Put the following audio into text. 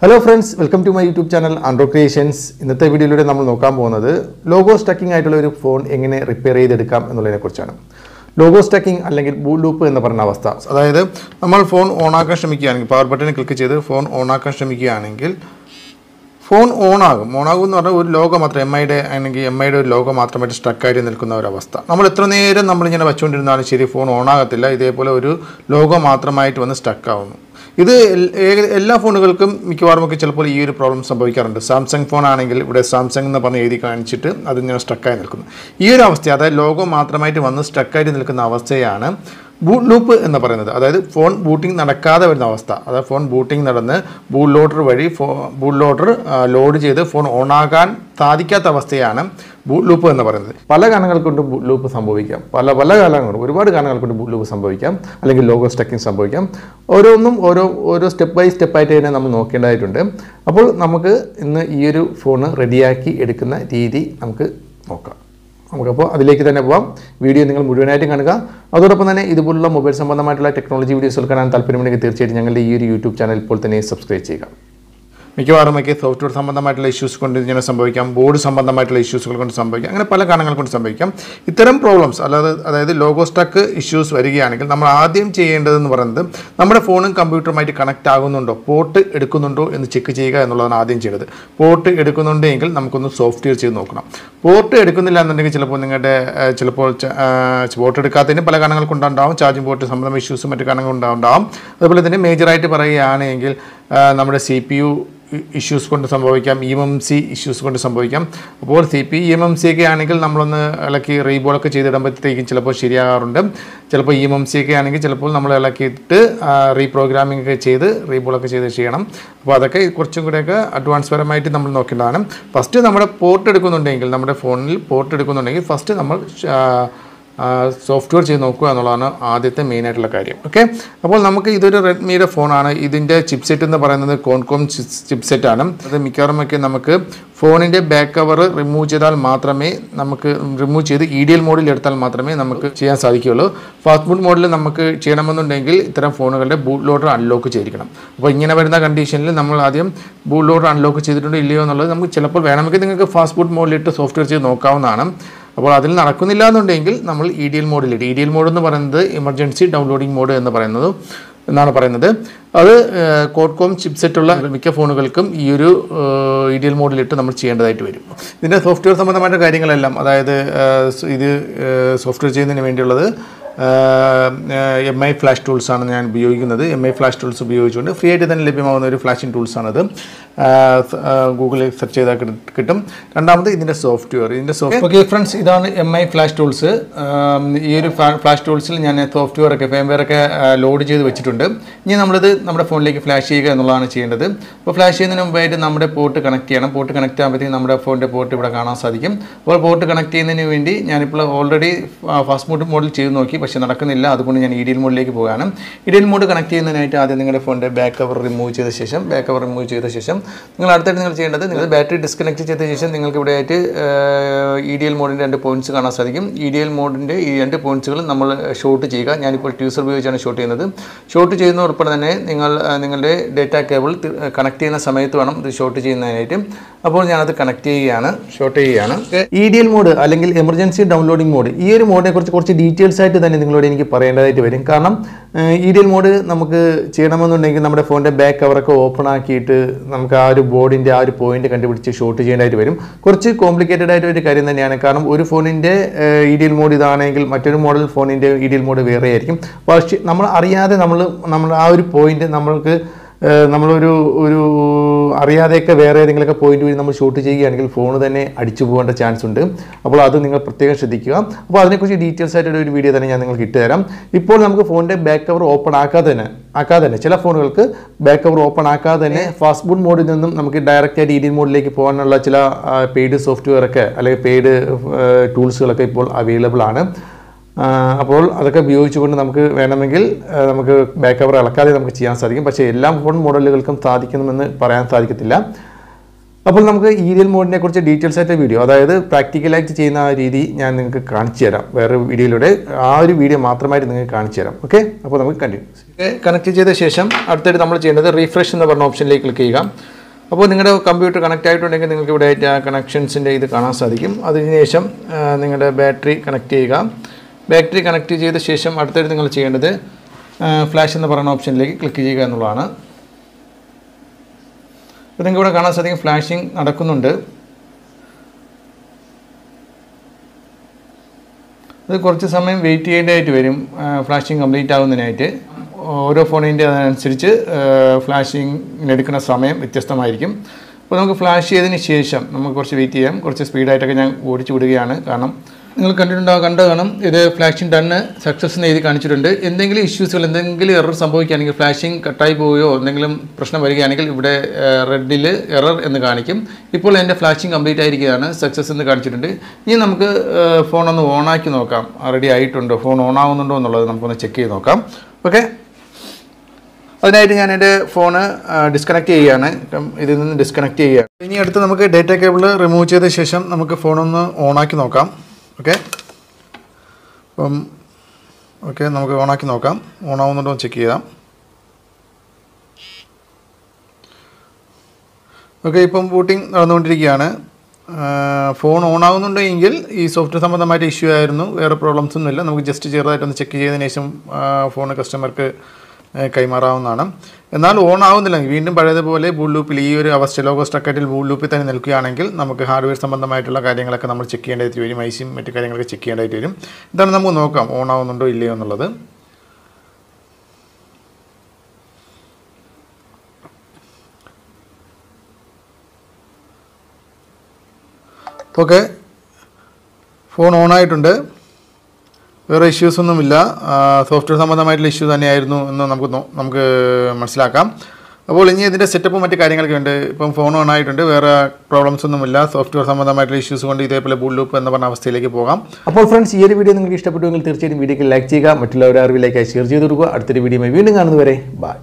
Hello friends, welcome to my YouTube channel Andro Creations. ഇന്നത്തെ വീഡിയോയിലൂടെ നമ്മൾ നോക്കാൻ പോകുന്നത് ലോഗോ സ്റ്റക്കിംഗ് ആയിട്ടുള്ള ഒരു ഫോൺ എങ്ങനെ റിപ്പയർ ചെയ്തെടുക്കാം എന്നുള്ളതിനെക്കുറിച്ചാണ്. ലോഗോ സ്റ്റക്കിംഗ് അല്ലെങ്കിൽ ബൂട്ട് ലൂപ്പ് എന്ന് പറയുന്ന അവസ്ഥ. അതായത് നമ്മൾ ഫോൺ ഓൺ ആക്കാൻ ശ്രമിക്കുകയാണെങ്കിൽ പവർ ബട്ടണിൽ ക്ലിക്ക് ചെയ്ത് ഫോൺ ഓൺ ആക്കാൻ ശ്രമിക്കുകയാണെങ്കിൽ ഫോൺ ഓൺ ആകും എന്ന് പറഞ്ഞാൽ ഒരു ലോഗോ മാത്രം എംഐയുടെ ഒരു ലോഗോ മാത്രമായിട്ട് സ്റ്റക്കായിട്ട് നിൽക്കുന്ന ഒരു അവസ്ഥ. നമ്മൾ എത്ര നേരം നമ്മളിങ്ങനെ വെച്ചുകൊണ്ടിരുന്നാലും ശരി ഫോൺ ഓൺ ആകത്തില്ല. ഇതേപോലെ ഒരു ലോഗോ മാത്രമായിട്ട് വന്ന് സ്റ്റക്കാവുന്നു. ഇത് എല്ലാ ഫോണുകൾക്കും മിക്കവാറുമൊക്കെ ചിലപ്പോൾ ഈ ഒരു പ്രോബ്ലം സംഭവിക്കാറുണ്ട്. സാംസങ് ഫോൺ ആണെങ്കിൽ ഇവിടെ സാംസങ് എന്ന് പറഞ്ഞ് എഴുതി കാണിച്ചിട്ട് അതിങ്ങനെ സ്റ്റക്കായി നിൽക്കുന്നു. ഈ ഒരു അവസ്ഥ, അതായത് ലോഗോ മാത്രമായിട്ട് വന്ന് സ്റ്റക്കായിട്ട് നിൽക്കുന്ന അവസ്ഥയാണ് ബൂട്ട് ലൂപ്പ് എന്ന് പറയുന്നത്. അതായത് ഫോൺ ബൂട്ടിംഗ് നടക്കാതെ വരുന്ന അവസ്ഥ. അതായത് ഫോൺ ബൂട്ടിംഗ് നടന്ന് ബൂട്ട് ലോഡർ വഴി ബൂട്ട് ലോഡർ ലോഡ് ചെയ്ത് ഫോൺ ഓണാകാൻ സാധിക്കാത്ത അവസ്ഥയാണ് ബൂട്ട് ലൂപ്പ് എന്ന് പറയുന്നത്. പല കാരണങ്ങൾ കൊണ്ട് ബൂട്ട് ലൂപ്പ് സംഭവിക്കാം. പല കാരണങ്ങൾ ഒരുപാട് കാരണങ്ങൾ കൊണ്ട് ബൂട്ട് ലൂപ്പ് സംഭവിക്കാം, അല്ലെങ്കിൽ ലോഗോ സ്റ്റക്കിംഗ് സംഭവിക്കാം. ഓരോന്നും ഓരോ സ്റ്റെപ്പ് ബൈ സ്റ്റെപ്പായിട്ട് തന്നെ നമ്മൾ നോക്കേണ്ടതായിട്ടുണ്ട്. അപ്പോൾ നമുക്ക് ഇന്ന് ഈ ഒരു ഫോൺ റെഡിയാക്കി എടുക്കുന്ന രീതി നമുക്ക് നോക്കാം. നമുക്കപ്പോൾ അതിലേക്ക് തന്നെ പോകാം. വീഡിയോ നിങ്ങൾ മുഴുവനായിട്ടും കാണുക. അതോടൊപ്പം തന്നെ ഇതുപോലുള്ള മൊബൈൽ സംബന്ധമായിട്ടുള്ള ടെക്നോളജി വീഡിയോസ് കാണാൻ താല്പര്യമുണ്ടെങ്കിൽ തീർച്ചയായിട്ടും ഞങ്ങളുടെ ഈ ഒരു യൂട്യൂബ് ചാനൽ ഇപ്പോൾ തന്നെ സബ്സ്ക്രൈബ് ചെയ്യുക. മിക്കവാറുമൊക്കെ സോഫ്റ്റ്വെയർ സംബന്ധമായിട്ടുള്ള ഇഷ്യൂസ് കൊണ്ട് ഇങ്ങനെ സംഭവിക്കാം, ബോർഡ് സംബന്ധമായിട്ടുള്ള ഇഷ്യൂസുകൾ കൊണ്ട് സംഭവിക്കാം, അങ്ങനെ പല കാരണങ്ങൾ കൊണ്ട് സംഭവിക്കാം. ഇത്തരം പ്രോബ്ലംസ് അതായത് ലോഗോ സ്റ്റക്ക് ഇഷ്യൂസ് വരികയാണെങ്കിൽ നമ്മൾ ആദ്യം ചെയ്യേണ്ടതെന്ന് പറയുന്നത് നമ്മുടെ ഫോണും കമ്പ്യൂട്ടറുമായിട്ട് കണക്റ്റ് ആകുന്നുണ്ടോ, പോർട്ട് എടുക്കുന്നുണ്ടോ എന്ന് ചെക്ക് ചെയ്യുക എന്നുള്ളതാണ് ആദ്യം ചെയ്യേണ്ടത്. പോർട്ട് എടുക്കുന്നുണ്ടെങ്കിൽ നമുക്കൊന്ന് സോഫ്റ്റ്വെയർ ചെയ്ത് നോക്കണം. പോർട്ട് എടുക്കുന്നില്ല എന്നുണ്ടെങ്കിൽ ചിലപ്പോൾ പോർട്ട് എടുക്കാത്തതിന് പല കാരണങ്ങൾ കൊണ്ടുണ്ടാവും. ചാർജിങ് പോർട്ട് സംബന്ധമായ ഇഷ്യൂസും മറ്റു കാരണങ്ങൾ ഉണ്ടാവും. അതുപോലെ തന്നെ മേജറായിട്ട് പറയുകയാണെങ്കിൽ നമ്മുടെ CPU ഇഷ്യൂസ് കൊണ്ട് സംഭവിക്കാം, EMMC ഇഷ്യൂസ് കൊണ്ട് സംഭവിക്കാം. അപ്പോൾ CPU EMMC ഒക്കെ ആണെങ്കിൽ നമ്മളൊന്ന് ഇളക്കി റീബോളൊക്കെ ചെയ്തിടുമ്പോഴത്തേക്കും ചിലപ്പോൾ ശരിയാകാറുണ്ട്. ചിലപ്പോൾ EMMC ഒക്കെ ആണെങ്കിൽ ചിലപ്പോൾ നമ്മൾ ഇളക്കിയിട്ട് റീപ്രോഗ്രാമിംഗ് ഒക്കെ ചെയ്ത് റീബോളൊക്കെ ചെയ്യണം. അപ്പോൾ അതൊക്കെ കുറച്ചും കൂടെയൊക്കെ അഡ്വാൻസ് പരമായിട്ട് നമ്മൾ നോക്കേണ്ടതാണ്. ഫസ്റ്റ് നമ്മുടെ പോർട്ട് എടുക്കുന്നുണ്ടെങ്കിൽ, നമ്മുടെ ഫോണിൽ പോർട്ട് എടുക്കുന്നുണ്ടെങ്കിൽ ഫസ്റ്റ് നമ്മൾ സോഫ്റ്റ്വെയർ ചെയ്ത് നോക്കുക എന്നുള്ളതാണ് ആദ്യത്തെ മെയിനായിട്ടുള്ള കാര്യം. ഓക്കെ, അപ്പോൾ നമുക്ക് ഇതൊരു റെഡ്മിയുടെ ഫോണാണ്. ഇതിൻ്റെ ചിപ്സെറ്റ് എന്ന് പറയുന്നത് കോൺകോം ചിപ്സെറ്റാണ്. അത് മിക്കവാറുമൊക്കെ നമുക്ക് ഫോണിൻ്റെ ബാക്ക് കവർ റിമൂവ് ചെയ്താൽ മാത്രമേ റിമൂവ് ചെയ്ത് EDL മോഡിൽ എടുത്താൽ മാത്രമേ നമുക്ക് ചെയ്യാൻ സാധിക്കുകയുള്ളൂ. ഫാസ്റ്റ് ബൂട്ട് മോഡിൽ നമുക്ക് ചെയ്യണമെന്നുണ്ടെങ്കിൽ ഇത്തരം ഫോണുകളുടെ ബൂട്ട് ലോഡർ അൺലോക്ക് ചെയ്തിരിക്കണം. അപ്പോൾ ഇങ്ങനെ വരുന്ന കണ്ടീഷനിൽ നമ്മൾ ആദ്യം ബൂട്ട് ലോഡർ അൺലോക്ക് ചെയ്തിട്ടുണ്ടോ ഇല്ലയോ എന്നുള്ളത് നമുക്ക് ചിലപ്പോൾ വേണമെങ്കിൽ നിങ്ങൾക്ക് ഫാസ്റ്റ് ബൂട്ട് മോഡിലിട്ട് സോഫ്റ്റ്വെയർ ചെയ്ത് നോക്കാവുന്നതാണ്. അപ്പോൾ അതിൽ നടക്കുന്നില്ല എന്നുണ്ടെങ്കിൽ നമ്മൾ EDL മോഡിലിട്ട്, EDL മോഡ് എന്ന് പറയുന്നത് എമർജൻസി ഡൗൺലോഡിംഗ് മോഡ് എന്നാണ് പറയുന്നത്. അത് കോഡ്കോം ചിപ്സെറ്റുള്ള മിക്ക ഫോണുകൾക്കും ഈ ഒരു EDL മോഡിലിട്ട് നമ്മൾ ചെയ്യേണ്ടതായിട്ട് വരും. ഇതിൻ്റെ സോഫ്റ്റ്വെയർ സംബന്ധമായിട്ട് കാര്യങ്ങളെല്ലാം, അതായത് ഇത് സോഫ്റ്റ്വെയർ ചെയ്യുന്നതിന് വേണ്ടിയുള്ളത് MI ഫ്ലാഷ് ടൂൾസാണ് ഞാൻ ഉപയോഗിക്കുന്നത്. MI ഫ്ലാഷ് ടൂൾസ് ഉപയോഗിച്ചുകൊണ്ട് ഫ്രീ ആയിട്ട് തന്നെ ലഭ്യമാകുന്ന ഒരു ഫ്ലാഷിംഗ് ടൂൾസാണത്. ഗൂഗിളിൽ സെർച്ച് ചെയ്താൽ കിട്ടും. രണ്ടാമത് ഇതിൻ്റെ സോഫ്റ്റ്വെയർ. ഓക്കെ ഫ്രണ്ട്സ്, ഇതാണ് MI ഫ്ലാഷ് ടൂൾസ്. ഈ ഒരു ഫ്ലാഷ് ടൂൾസിൽ ഞാൻ സോഫ്റ്റ്വെയർ ഒക്കെ ഫേംവെയർ ഒക്കെ ലോഡ് ചെയ്ത് വെച്ചിട്ടുണ്ട്. ഇനി നമ്മളിത് നമ്മുടെ ഫോണിലേക്ക് ഫ്ലാഷ് ചെയ്യുക എന്നുള്ളതാണ് ചെയ്യേണ്ടത്. അപ്പോൾ ഫ്ലാഷ് ചെയ്യുന്നതിന് മുമ്പായിട്ട് നമ്മുടെ പോർട്ട് കണക്ട് ചെയ്യണം. പോർട്ട് കണക്ട് ആകുമ്പോഴത്തേക്കും നമ്മുടെ ഫോണിൻ്റെ പോർട്ട് ഇവിടെ കാണാൻ സാധിക്കും. അപ്പോൾ പോർട്ട് കണക്ട് ചെയ്യുന്നതിന് വേണ്ടി ഞാനിപ്പോൾ ഓൾറെഡി ഫാസ്റ്റ് ബൂട്ട് മോഡിൽ ചെയ്ത് നോക്കി, പക്ഷേ നടക്കുന്നില്ല. അതുകൊണ്ട് ഞാൻ EDL മോഡിലേക്ക് പോവുകയാണ്. EDL മോഡ് കണക്ട് ചെയ്യുന്നതിനായിട്ട് ആദ്യം നിങ്ങളുടെ ഫോണിൻ്റെ ബാക്ക് കവർ റിമൂവ് ചെയ്ത ശേഷം നിങ്ങൾ അടുത്തായിട്ട് നിങ്ങൾ ചെയ്യേണ്ടത്, നിങ്ങൾ ബാറ്ററി ഡിസ്കണക്ട് ചെയ്ത ശേഷം നിങ്ങൾക്ക് ഇവിടെ ആയിട്ട് EDL മോഡിൻ്റെ 2 പോയിന്റ്സ് കാണാൻ സാധിക്കും. EDL മോഡിൻ്റെ ഈ 2 പോയിന്റ്സുകൾ നമ്മൾ ഷോർട്ട് ചെയ്യുക. ഞാനിപ്പോൾ ട്യൂസർ ഉപയോഗിച്ചാണ് ഷോർട്ട് ചെയ്യുന്നത്. ഷോർട്ട് ചെയ്യുന്ന ഉൾപ്പെടെ തന്നെ നിങ്ങളുടെ ഡേറ്റ കേബിൾ കണക്ട് ചെയ്യുന്ന സമയത്ത് വേണം ഇത് ഷോർട്ട് ചെയ്യുന്നതിനായിട്ട്. അപ്പോൾ ഞാനത് ഷോർട്ട് ചെയ്യുകയാണ്. EDL മോഡ് അല്ലെങ്കിൽ എമർജൻസി ഡൗൺലോഡിംഗ് മോഡ്, ഈ ഒരു മോഡിനെ കുറിച്ച് കുറച്ച് ഡീറ്റെയിൽസ് ആയിട്ട് തന്നെ നിങ്ങളോട് എനിക്ക് പറയേണ്ടതായിട്ട് വരും. കാരണം EDL മോഡ് നമുക്ക് ചെയ്യണമെന്നുണ്ടെങ്കിൽ നമ്മുടെ ഫോണിൻ്റെ ബാക്ക് കവറൊക്കെ ഓപ്പൺ ആക്കിയിട്ട് നമുക്ക് ആ ഒരു ബോർഡിൻ്റെ ആ ഒരു പോയിന്റ് കണ്ടുപിടിച്ച് ഷോർട്ട് ചെയ്യേണ്ടതായിട്ട് വരും. കുറച്ച് കോംപ്ലിക്കേറ്റഡ് ആയിട്ട് ഒരു കാര്യം തന്നെയാണ്. കാരണം ഒരു ഫോണിൻ്റെ EDL മോഡ് ഇതാണെങ്കിൽ മറ്റൊരു മോഡൽ ഫോണിൻ്റെ EDL മോഡ് വേറെ ആയിരിക്കും. പക്ഷേ നമ്മൾ അറിയാതെ നമ്മൾ ആ ഒരു പോയിന്റ് നമ്മളൊരു അറിയാതെയൊക്കെ വേറെ ഏതെങ്കിലുമൊക്കെ പോയിന്റ് വഴി നമ്മൾ ഷൂട്ട് ചെയ്യുകയാണെങ്കിൽ ഫോൺ തന്നെ അടിച്ചു പോകേണ്ട ചാൻസ് ഉണ്ട്. അപ്പോൾ അത് നിങ്ങൾ പ്രത്യേകം ശ്രദ്ധിക്കുക. അപ്പോൾ അതിനെക്കുറിച്ച് ഡീറ്റെയിൽസ് ആയിട്ട് ഒരു വീഡിയോ തന്നെ ഞാൻ നിങ്ങൾക്ക് ഇട്ടുതരാം. ഇപ്പോൾ നമുക്ക് ഫോണിൻ്റെ ബാക്ക് കവർ ഓപ്പൺ ആക്കാതെ തന്നെ ചില ഫോണുകൾക്ക് ബാക്ക് കവർ ഓപ്പൺ ആക്കാതെ തന്നെ ഫാസ്റ്റ് ബൂട്ട് മോഡിൽ നിന്നും നമുക്ക് ഡയറക്റ്റ് ആയിട്ട് EDL മോഡിലേക്ക് പോകാനുള്ള ചില പെയ്ഡ് സോഫ്റ്റ്വെയർ ഒക്കെ അല്ലെങ്കിൽ പെയ്ഡ് ടൂൾസുകളൊക്കെ ഇപ്പോൾ അവൈലബിൾ ആണ്. അപ്പോൾ അതൊക്കെ ഉപയോഗിച്ചുകൊണ്ട് നമുക്ക് വേണമെങ്കിൽ നമുക്ക് ബാക്ക് കവർ ഇളക്കാതെ നമുക്ക് ചെയ്യാൻ സാധിക്കും. പക്ഷേ എല്ലാ ഫോൺ മോഡലുകൾക്കും സാധിക്കണമെന്ന് പറയാൻ സാധിക്കത്തില്ല. അപ്പോൾ നമുക്ക് ഈരിയൽ മോഡിനെ കുറിച്ച് ഡീറ്റെയിൽസ് ആയിട്ട് വീഡിയോ, അതായത് പ്രാക്ടിക്കലായിട്ട് ചെയ്യുന്ന ആ രീതി ഞാൻ നിങ്ങൾക്ക് കാണിച്ചു തരാം വേറെ വീഡിയോയിലൂടെ. ആ ഒരു വീഡിയോ മാത്രമായിട്ട് നിങ്ങൾക്ക് കാണിച്ചു തരാം. ഓക്കെ, അപ്പോൾ നമുക്ക് കണ്ടിന്യൂ. കണക്ട് ചെയ്ത ശേഷം അടുത്തായിട്ട് നമ്മൾ ചെയ്യേണ്ടത് റീഫ്രഷ് എന്ന് പറഞ്ഞ ഓപ്ഷനിലേക്ക് ക്ലിക്ക് ചെയ്യുക. അപ്പോൾ നിങ്ങളുടെ കമ്പ്യൂട്ടർ കണക്ട് ആയിട്ടുണ്ടെങ്കിൽ നിങ്ങൾക്ക് ഇവിടെ ആ കണക്ഷൻസിൻ്റെ ഇത് കാണാൻ സാധിക്കും. അതിനുശേഷം നിങ്ങളുടെ ബാറ്ററി കണക്ട് ചെയ്യുക. ബാറ്ററി കണക്ട് ചെയ്ത ശേഷം അടുത്തായിട്ട് നിങ്ങൾ ചെയ്യേണ്ടത് ഫ്ലാഷ് എന്ന് പറയുന്ന ഓപ്ഷനിലേക്ക് ക്ലിക്ക് ചെയ്യുക എന്നുള്ളതാണ്. അപ്പോൾ നിങ്ങൾക്ക് ഇവിടെ കാണാൻ സാധിക്കും ഫ്ലാഷിംഗ് നടക്കുന്നുണ്ട്. അത് കുറച്ച് സമയം വെയിറ്റ് ചെയ്യേണ്ടതായിട്ട് വരും ഫ്ലാഷിംഗ് കംപ്ലീറ്റ് ആകുന്നതിനായിട്ട്. ഓരോ ഫോണിൻ്റെ അതിനനുസരിച്ച് ഫ്ലാഷിംഗ് എടുക്കുന്ന സമയം വ്യത്യസ്തമായിരിക്കും. അപ്പോൾ നമുക്ക് ഫ്ലാഷ് ചെയ്തതിന് ശേഷം നമുക്ക് കുറച്ച് വെയിറ്റ് ചെയ്യാം. കുറച്ച് സ്പീഡായിട്ടൊക്കെ ഞാൻ ഓടിച്ചു വിടുകയാണ്. കാരണം നിങ്ങൾ കണ്ടു കാണും ഇത് ഫ്ലാഷിംഗ് ഡണ്ണ് സക്സസ് എന്ന് എഴുതി കാണിച്ചിട്ടുണ്ട്. എന്തെങ്കിലും ഇഷ്യൂസുകൾ, എന്തെങ്കിലും എറർ സംഭവിക്കുകയാണെങ്കിൽ, ഫ്ലാഷിംഗ് കട്ടായി പോവുകയോ എന്തെങ്കിലും പ്രശ്നം വരികയാണെങ്കിൽ ഇവിടെ റെഡിൽ എറർ എന്ന് കാണിക്കും. ഇപ്പോൾ എൻ്റെ ഫ്ലാഷിംഗ് കംപ്ലീറ്റ് ആയിരിക്കുകയാണ്, സക്സസ് എന്ന് കാണിച്ചിട്ടുണ്ട്. ഇനി നമുക്ക് ഫോണൊന്ന് ഓണാക്കി നോക്കാം, റെഡി ആയിട്ടുണ്ടോ, ഫോൺ ഓൺ ആവുന്നുണ്ടോ എന്നുള്ളത് നമുക്കൊന്ന് ചെക്ക് ചെയ്ത് നോക്കാം. ഓക്കെ, അതിനായിട്ട് ഞാൻ എൻ്റെ ഫോണ് ഡിസ്കണക്ട് ചെയ്യുകയാണ്. ഇതിൽ നിന്ന് ഡിസ്കണക്ട് ചെയ്യുകയാണ്. ഇനി അടുത്ത് നമുക്ക് ഡേറ്റ കേബിൾ റിമൂവ് ചെയ്ത ശേഷം നമുക്ക് ഫോണൊന്ന് ഓണാക്കി നോക്കാം. ഓക്കെ, അപ്പം നമുക്ക് ഓണാക്കി നോക്കാം, ഓണാവുന്നുണ്ടോ എന്ന് ചെക്ക് ചെയ്യാം. ഓക്കെ, ഇപ്പം ബൂട്ടിംഗ് നടന്നുകൊണ്ടിരിക്കുകയാണ്. ഫോൺ ഓൺ ആകുന്നുണ്ടെങ്കിൽ ഈ സോഫ്റ്റ്വെയർ സംബന്ധമായിട്ട് ഇഷ്യൂ ആയിരുന്നു, വേറെ പ്രോബ്ലംസ് ഒന്നുമില്ല. നമുക്ക് ജസ്റ്റ് ചെറുതായിട്ടൊന്ന് ചെക്ക് ചെയ്തതിന് ശേഷം ഫോൺ കസ്റ്റമർക്ക് കൈമാറാവുന്നതാണ്. എന്നാൽ ഓൺ ആവുന്നില്ല, വീണ്ടും പഴയതുപോലെ ബൂൾ ലൂപ്പിൽ ഈ ഒരു അവസ്ഥ ലോഗോ സ്ട്രക്കാറ്റിൽ ബൂൾ ലൂപ്പിൽ തന്നെ നിൽക്കുകയാണെങ്കിൽ നമുക്ക് ഹാർഡ്വെയർ സംബന്ധമായിട്ടുള്ള കാര്യങ്ങളൊക്കെ നമ്മൾ ചെക്ക് ചെയ്യേണ്ടതായിട്ട് വരും. ഐസിയും മറ്റു കാര്യങ്ങളൊക്കെ ചെക്ക് ചെയ്യേണ്ടതായിട്ട് വരും. ഇതാണ് നമുക്ക് നോക്കാം ഓൺ ആവുന്നുണ്ടോ ഇല്ലയോ എന്നുള്ളത്. ഓക്കെ, ഫോൺ ഓൺ ആയിട്ടുണ്ട്, വേറെ ഇഷ്യൂസൊന്നുമില്ല. സോഫ്റ്റ്വെയർ സംബന്ധമായിട്ടുള്ള ഇഷ്യൂ തന്നെയായിരുന്നു എന്ന് നമുക്ക് മനസ്സിലാക്കാം. അപ്പോൾ ഇനി ഇതിൻ്റെ സെറ്റപ്പും മറ്റു കാര്യങ്ങളൊക്കെ ഉണ്ട്. ഇപ്പം ഫോൺ ഓൺ ആയിട്ടുണ്ട്, വേറെ പ്രോബ്ലംസ് ഒന്നുമില്ല. സോഫ്റ്റ്വെയർ സംബന്ധമായിട്ടുള്ള ഇഷ്യൂസ് കൊണ്ട് ഇതേപോലെ ബൂൾ ലൂപ്പ് എന്ന് പറഞ്ഞ അവസ്ഥയിലേക്ക് പോകാം. അപ്പോൾ ഫ്രണ്ട്സ്, ഈ ഒരു വീഡിയോ നിങ്ങൾക്ക് ഇഷ്ടപ്പെട്ടുവെങ്കിൽ തീർച്ചയായും വീഡിയോക്ക് ലൈക്ക് ചെയ്യുക, മറ്റുള്ളവരുടെ അറിവിലേക്ക് ഷെയർ ചെയ്ത് കൊടുക്കുക. അടുത്തൊരു വീഡിയോയുമായി വീണ്ടും കാണുന്നതുവരെ ബൈ.